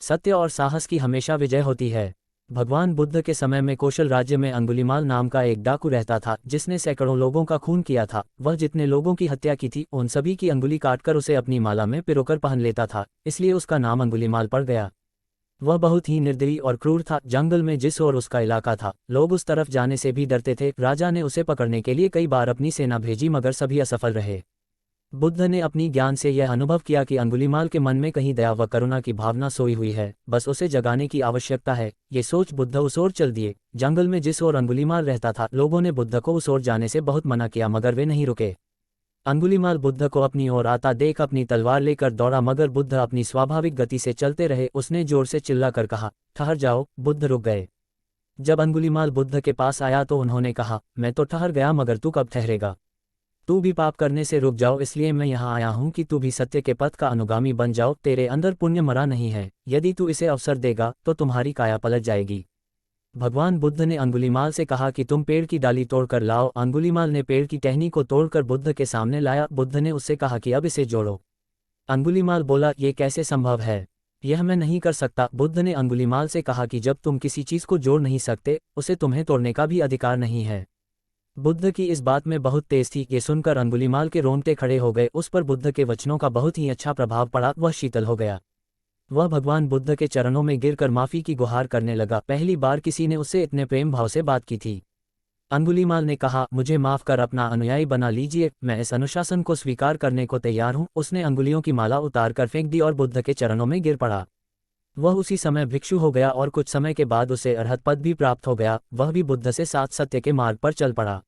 सत्य और साहस की हमेशा विजय होती है। भगवान बुद्ध के समय में कौशल राज्य में अंगुलीमाल नाम का एक डाकू रहता था जिसने सैकड़ों लोगों का खून किया था। वह जितने लोगों की हत्या की थी उन सभी की अंगुली काटकर उसे अपनी माला में पिरोकर पहन लेता था, इसलिए उसका नाम अंगुलीमाल पड़ गया। वह बहुत ही निर्दयी और क्रूर था। जंगल में जिस ओर उसका इलाका था, लोग उस तरफ जाने से भी डरते थे। राजा ने उसे पकड़ने के लिए कई बार अपनी सेना भेजी मगर सभी असफल रहे। बुद्ध ने अपनी ज्ञान से यह अनुभव किया कि अंगुलीमाल के मन में कहीं दया व करुणा की भावना सोई हुई है, बस उसे जगाने की आवश्यकता है। ये सोच बुद्ध उस ओर चल दिए। जंगल में जिस ओर अंगुलीमाल रहता था, लोगों ने बुद्ध को उस ओर जाने से बहुत मना किया मगर वे नहीं रुके। अंगुलीमाल बुद्ध को अपनी ओर आता देख अपनी तलवार लेकर दौड़ा मगर बुद्ध अपनी स्वाभाविक गति से चलते रहे। उसने जोर से चिल्लाकर कहा, ठहर जाओ। बुद्ध रुक गए। जब अंगुलीमाल बुद्ध के पास आया तो उन्होंने कहा, मैं तो ठहर गया मगर तू कब ठहरेगा? तू भी पाप करने से रुक जाओ, इसलिए मैं यहाँ आया हूँ कि तू भी सत्य के पथ का अनुगामी बन जाओ। तेरे अंदर पुण्य मरा नहीं है, यदि तू इसे अवसर देगा तो तुम्हारी काया पलट जाएगी। भगवान बुद्ध ने अंगुलीमाल से कहा कि तुम पेड़ की डाली तोड़कर लाओ। अंगुलीमाल ने पेड़ की टहनी को तोड़कर बुद्ध के सामने लाया। बुद्ध ने उससे कहा कि अब इसे जोड़ो। अंगुलीमाल बोला, ये कैसे संभव है? यह मैं नहीं कर सकता। बुद्ध ने अंगुलीमाल से कहा कि जब तुम किसी चीज को जोड़ नहीं सकते, उसे तुम्हें तोड़ने का भी अधिकार नहीं है। बुद्ध की इस बात में बहुत तेज थी। ये सुनकर अंगुलीमाल के रोंगटे खड़े हो गए। उस पर बुद्ध के वचनों का बहुत ही अच्छा प्रभाव पड़ा। वह शीतल हो गया। वह भगवान बुद्ध के चरणों में गिरकर माफी की गुहार करने लगा। पहली बार किसी ने उससे इतने प्रेम भाव से बात की थी। अंगुलीमाल ने कहा, मुझे माफ कर, अपना अनुयायी बना लीजिए, मैं इस अनुशासन को स्वीकार करने को तैयार हूँ। उसने अंगुलियों की माला उतार कर फेंक दी और बुद्ध के चरणों में गिर पड़ा। वह उसी समय भिक्षु हो गया और कुछ समय के बाद उसे अरहत पद भी प्राप्त हो गया। वह भी बुद्ध से साथ सत्य के मार्ग पर चल पड़ा।